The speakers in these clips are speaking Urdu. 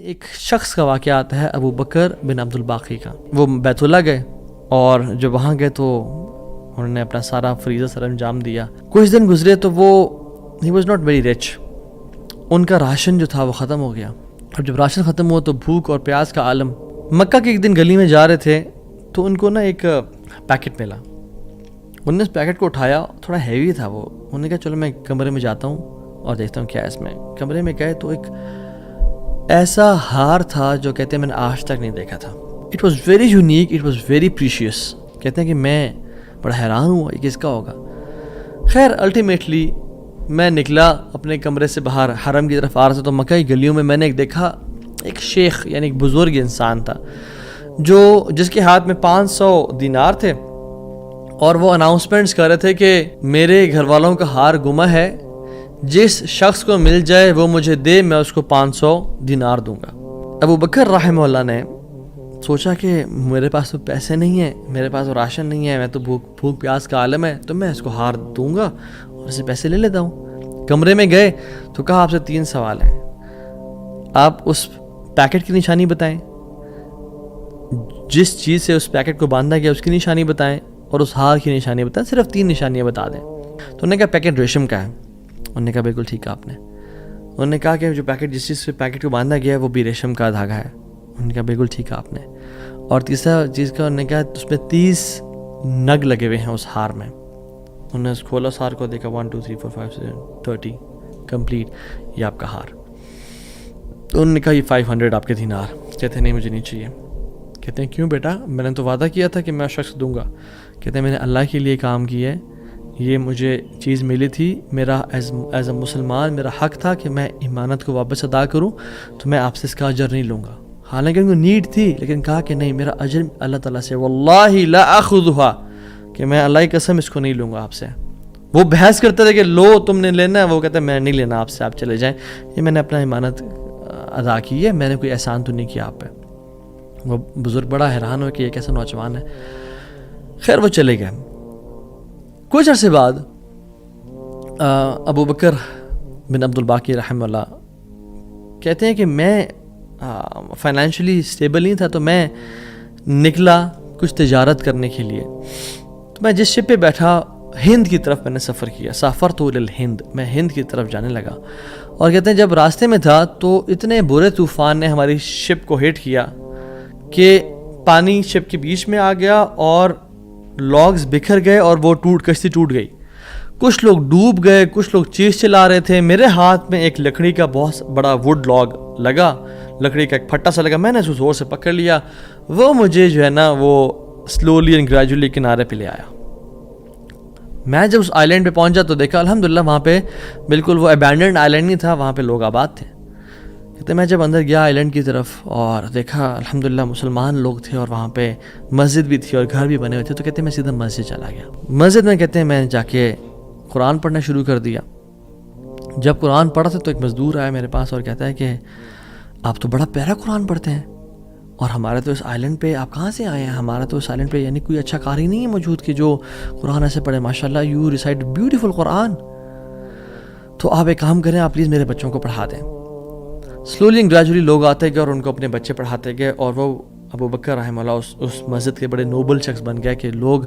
ایک شخص کا واقعہ آتا ہے ابو بکر بن عبد الباقی کا. وہ بیت اللہ گئے اور جب وہاں گئے تو انہوں نے اپنا سارا فریضہ سر انجام دیا. کچھ دن گزرے تو وہ ہی واز ناٹ ویری رچ. ان کا راشن جو تھا وہ ختم ہو گیا. اور جب راشن ختم ہوا تو بھوک اور پیاس کا عالم. مکہ کے ایک دن گلی میں جا رہے تھے تو ان کو نا ایک پیکٹ ملا. انہوں نے اس پیکٹ کو اٹھایا, تھوڑا ہیوی تھا وہ. انہوں نے کہا چلو میں کمرے میں جاتا ہوں اور دیکھتا ہوں کیا ہے اس میں. کمرے میں گئے تو ایک ایسا ہار تھا جو کہتے ہیں میں نے آج تک نہیں دیکھا تھا. It was very unique, it was very precious. کہتے ہیں کہ میں بڑا حیران ہوا یہ کس کا ہوگا. خیر الٹیمیٹلی میں نکلا اپنے کمرے سے باہر, حرم کی طرف آ رہا تھا تو مکہ کی گلیوں میں میں نے ایک دیکھا, ایک شیخ یعنی ایک بزرگ انسان تھا جس کے ہاتھ میں 500 دینار تھے اور وہ اناؤنسمنٹس کر رہے تھے کہ میرے گھر والوں کا ہار گما ہے, جس شخص کو مل جائے وہ مجھے دے, میں اس کو 500 دینار دوں گا. ابو بکر رحمہ اللہ نے سوچا کہ میرے پاس تو پیسے نہیں ہیں, میرے پاس تو راشن نہیں ہے, میں تو بھوک پیاس کا عالم ہے, تو میں اس کو ہار دوں گا اور اسے پیسے لے لیتا ہوں. کمرے میں گئے تو کہا آپ سے 3 سوال ہیں, آپ اس پیکٹ کی نشانی بتائیں, جس چیز سے اس پیکٹ کو باندھا گیا اس کی نشانی بتائیں, اور اس ہار کی نشانی بتائیں. صرف 3 نشانیاں بتا دیں. تو انہوں نے کہا پیکٹ ریشم کا ہے. انہوں نے کہا بالکل ٹھیک ہے آپ نے. انہوں نے کہا کہ جو پیکٹ جس چیز سے پیکٹ کو باندھا گیا ہے وہ بھی ریشم کا دھاگا ہے. انہوں نے کہا بالکل ٹھیک ہے آپ نے. اور تیسرا چیز کا انہوں نے کہا اس میں 30 نگ لگے ہوئے ہیں اس ہار میں. انہوں نے کھولا اس ہار کو, دیکھا 1 2 3 4 5 6 30 کمپلیٹ, یہ آپ کا ہار. تو انہوں نے کہا یہ 500 آپ کے دینار. کہتے ہیں نہیں مجھے نہیں چاہیے. کہتے ہیں کیوں بیٹا, میں نے تو وعدہ کیا تھا کہ میں شخص دوں گا. کہتے ہیں میں نے اللہ کے لیے کام کیا ہے, یہ مجھے چیز ملی تھی, میرا ایز اے مسلمان میرا حق تھا کہ میں امانت کو واپس ادا کروں, تو میں آپ سے اس کا اجر نہیں لوں گا. حالانکہ ان کو نیڈ تھی لیکن کہا کہ نہیں, میرا اجر اللہ تعالیٰ سے, واللہ لا اخذھا, کہ میں اللہ کی قسم اس کو نہیں لوں گا آپ سے. وہ بحث کرتے تھے کہ لو تم نے لینا ہے, وہ کہتے ہیں میں نہیں لینا آپ سے, آپ چلے جائیں, یہ میں نے اپنا امانت ادا کی ہے, میں نے کوئی احسان تو نہیں کیا آپ پہ. وہ بزرگ بڑا حیران ہو کہ یہ کیسا نوجوان ہے. خیر وہ چلے گئے. کچھ عرصے بعد ابو بکر بن عبد الباقی رحمہ اللہ کہتے ہیں کہ میں فائنینشلی اسٹیبل نہیں تھا, تو میں نکلا کچھ تجارت کرنے کے لیے. تو میں جس شپ پہ بیٹھا ہند کی طرف میں نے سفر کیا. سافرت الی الہند, میں ہند کی طرف جانے لگا. اور کہتے ہیں جب راستے میں تھا تو اتنے برے طوفان نے ہماری شپ کو ہٹ کیا کہ پانی شپ کے بیچ میں آ گیا اور لاگز بکھر گئے اور وہ کشتی ٹوٹ گئی. کچھ لوگ ڈوب گئے, کچھ لوگ چیز چلا رہے تھے. میرے ہاتھ میں ایک لکڑی کا بہت بڑا ووڈ لاگ لگا, لکڑی کا ایک پھٹا سا لگا. میں نے اس کو زور سے پکڑ لیا. وہ مجھے جو ہے نا وہ سلولی اینڈ گریجولی کنارے پہ لے آیا. میں جب اس آئی لینڈ پہ پہنچا تو دیکھا الحمدللہ وہاں پہ بالکل وہ ابینڈنڈ آئی لینڈ نہیں تھا, وہاں پہ لوگ آباد تھے. کہتے میں جب اندر گیا آئی لینڈ کی طرف اور دیکھا الحمدللہ مسلمان لوگ تھے اور وہاں پہ مسجد بھی تھی اور گھر بھی بنے ہوئے تھے. تو کہتے ہیں میں سیدھا مسجد چلا گیا. مسجد میں کہتے ہیں میں نے جا کے قرآن پڑھنا شروع کر دیا. جب قرآن پڑھا تھا تو ایک مزدور آیا میرے پاس اور کہتا ہے کہ آپ تو بڑا پیارا قرآن پڑھتے ہیں, اور ہمارے تو اس آئی لینڈ پہ آپ کہاں سے آئے ہیں؟ ہمارا تو اس آئی لینڈ پہ یعنی کوئی اچھا قاری نہیں ہے موجود کہ جو قرآن ایسے پڑھے. ماشاءاللہ یو ریسائٹ بیوٹیفل قرآن. تو آپ ایک کام کریں, آپ پلیز میرے بچوں کو پڑھا دیں. سلولی اینڈ گریجولی لوگ آتے گئے اور ان کو اپنے بچے پڑھاتے گئے, اور وہ ابو بکر رحمہ اللہ اس مسجد کے بڑے نوبل شخص بن گیا کہ لوگ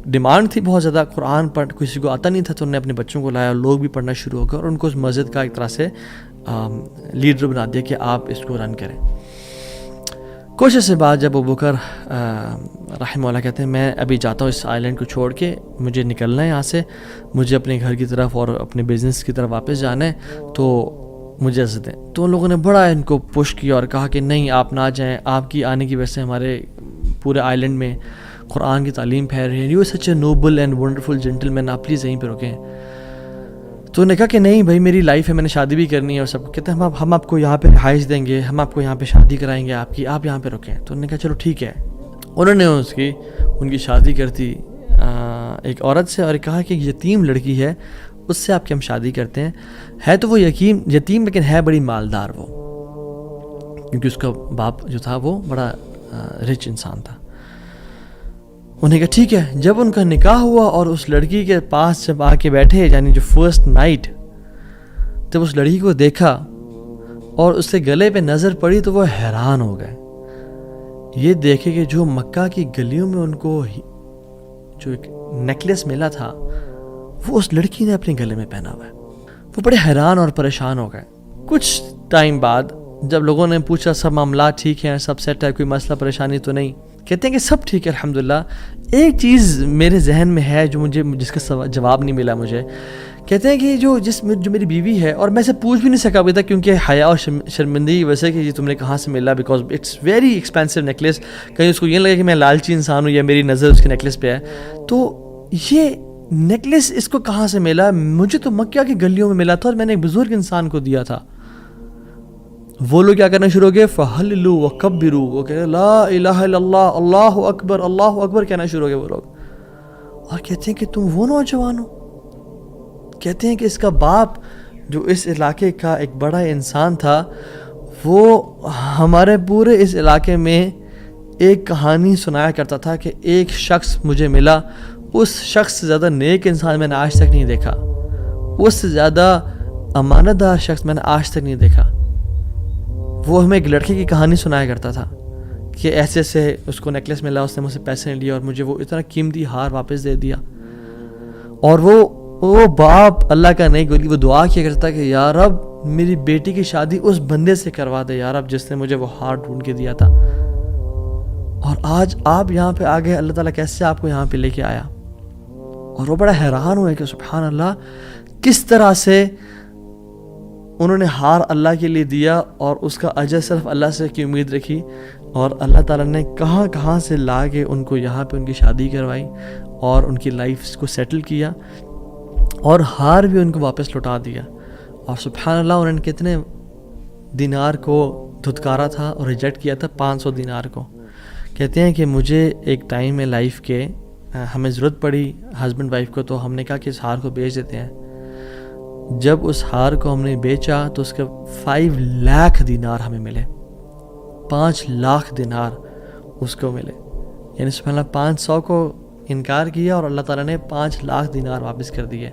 ڈیمانڈ تھی بہت زیادہ, قرآن پڑھ کسی کو آتا نہیں تھا, تو انہوں نے اپنے بچوں کو لایا اور لوگ بھی پڑھنا شروع ہو گئے, اور ان کو اس مسجد کا ایک طرح سے لیڈر بنا دیا کہ آپ اس کو رن کریں. کچھ عرصے بعد جب ابو بکر رحمہ اللہ کہتے ہیں میں ابھی جاتا ہوں اس آئی لینڈ کو چھوڑ کے, مجھے نکلنا ہے یہاں سے, مجھے اپنے گھر کی طرف اور اپنے بزنس کی طرف واپس جانا ہے, تو مجھے اجازت دیں. تو ان لوگوں نے بڑا ان کو پش کیا اور کہا کہ نہیں آپ نہ جائیں, آپ کی آنے کی وجہ سے ہمارے پورے آئی لینڈ میں قرآن کی تعلیم پھیل رہی ہے, you such a noble and wonderful gentleman, آپ پلیز یہیں پہ رکیں. تو انہوں نے کہا کہ نہیں بھائی میری لائف ہے, میں نے شادی بھی کرنی ہے اور سب. کہتے ہیں ہم آپ کو یہاں پہ رہائش دیں گے, ہم آپ کو یہاں پہ شادی کرائیں گے آپ یہاں پہ رکیں. تو انہوں نے کہا چلو ٹھیک ہے. انہوں نے ان کی شادی کر دی ایک عورت سے, اور کہا کہ یتیم لڑکی ہے اس سے آپ کی ہم شادی کرتے ہیں. ہے تو وہ یتیم لیکن ہے بڑی مالدار وہ, کیونکہ اس کا باپ جو تھا وہ بڑا رچ انسان تھا. انہوں نے کہا ٹھیک ہے. جب ان کا نکاح ہوا اور اس لڑکی کے پاس جب آ کے بیٹھے, یعنی جو فرسٹ نائٹ, جب اس لڑکی کو دیکھا اور اس کے گلے پہ نظر پڑی تو وہ حیران ہو گئے، یہ دیکھے کہ جو مکہ کی گلیوں میں ان کو جو ایک نیکلیس ملا تھا وہ اس لڑکی نے اپنے گلے میں پہنا ہوا ہے۔ وہ بڑے حیران اور پریشان ہو گئے۔ کچھ ٹائم بعد جب لوگوں نے پوچھا سب معاملات ٹھیک ہیں، سب سیٹ ہے، کوئی مسئلہ پریشانی تو نہیں، کہتے ہیں کہ سب ٹھیک ہے الحمدللہ، ایک چیز میرے ذہن میں ہے جو جس کا جواب نہیں ملا مجھے۔ کہتے ہیں کہ جو میری بیوی ہے، اور میں سے پوچھ بھی نہیں سکا ابھی تک کیونکہ حیا اور شرمندگی کی وجہ سے کہ یہ تم نے کہاں سے ملا، because it's very expensive necklace, کہیں اس کو یہ لگے کہ میں لالچی انسان ہوں یا میری نظر اس کے نیکلیس پہ ہے، تو یہ نیکلیس اس کو کہاں سے ملا؟ مجھے تو مکہ کی گلیوں میں ملا تھا اور میں نے ایک بزرگ انسان کو دیا تھا۔ وہ لوگ کیا کرنا شروع ہو گئے، فَحَلِّلُوا وَكَبِّرُوا، وہ کہتے ہیں لا الہ الا اللہ، اللہ اکبر، اللہ اکبر کہنا شروع ہو گئے وہ لوگ، اور کہتے ہیں کہ تم وہ نوجوان ہو؟ کہتے ہیں کہ اس کا باپ جو اس علاقے کا ایک بڑا انسان تھا، وہ ہمارے پورے اس علاقے میں ایک کہانی سنایا کرتا تھا کہ ایک شخص مجھے ملا، اس شخص سے زیادہ نیک انسان میں نے آج تک نہیں دیکھا، اس سے زیادہ امانت دار شخص میں نے آج تک نہیں دیکھا۔ وہ ہمیں ایک لڑکے کی کہانی سنایا کرتا تھا کہ ایسے سے اس کو نیکلیس ملا، اس نے مجھ سے پیسے نہیں لیے اور مجھے وہ اتنا قیمتی ہار واپس دے دیا، اور وہ باپ اللہ کا نہیں گولی، وہ دعا کیا کرتا کہ یا رب میری بیٹی کی شادی اس بندے سے کروا دے یا رب جس نے مجھے وہ ہار ڈھونڈ کے دیا تھا، اور آج آپ یہاں پہ آ گئے، اللہ تعالیٰ کیسے آپ کو یہاں پہ لے کے آیا؟ اور وہ بڑا حیران ہوئے کہ سبحان اللہ، کس طرح سے انہوں نے ہار اللہ کے لیے دیا اور اس کا اجر صرف اللہ سے کی امید رکھی، اور اللہ تعالیٰ نے کہاں کہاں سے لا کے ان کو یہاں پہ ان کی شادی کروائی اور ان کی لائف کو سیٹل کیا، اور ہار بھی ان کو واپس لوٹا دیا۔ اور سبحان اللہ، انہوں نے کتنے دینار کو دھتکارا تھا اور ریجیکٹ کیا تھا؟ 500 دینار کو۔ کہتے ہیں کہ مجھے ایک ٹائم میں لائف کے ہمیں ضرورت پڑی ہسبینڈ وائف کو، تو ہم نے کہا کہ اس ہار کو بیچ دیتے ہیں۔ جب اس ہار کو ہم نے بیچا تو اس کے 5 لاکھ دینار ہمیں ملے، 5 لاکھ دینار اس کو ملے، یعنی سبحان اللہ 500 کو انکار کیا اور اللہ تعالیٰ نے 5 لاکھ دینار واپس کر دیے،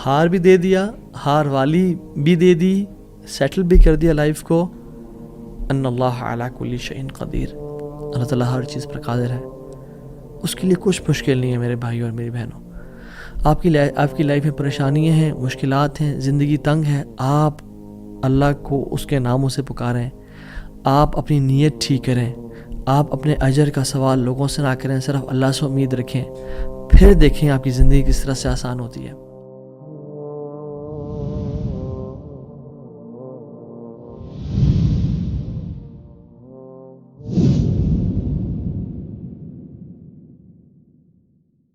ہار بھی دے دیا، ہار والی بھی دے دی، سیٹل بھی کر دیا لائف کو۔ ان اللہ علی کل شیء قدیر، اللہ تعالیٰ ہر چیز پر قادر ہے، اس کے لیے کچھ مشکل نہیں ہے میرے بھائیوں اور میری بہنوں۔ آپ کی لائف میں پریشانیاں ہیں، مشکلات ہیں، زندگی تنگ ہے، آپ اللہ کو اس کے ناموں سے پکاریں، آپ اپنی نیت ٹھیک کریں، آپ اپنے اجر کا سوال لوگوں سے نہ کریں، صرف اللہ سے امید رکھیں، پھر دیکھیں آپ کی زندگی کس طرح سے آسان ہوتی ہے۔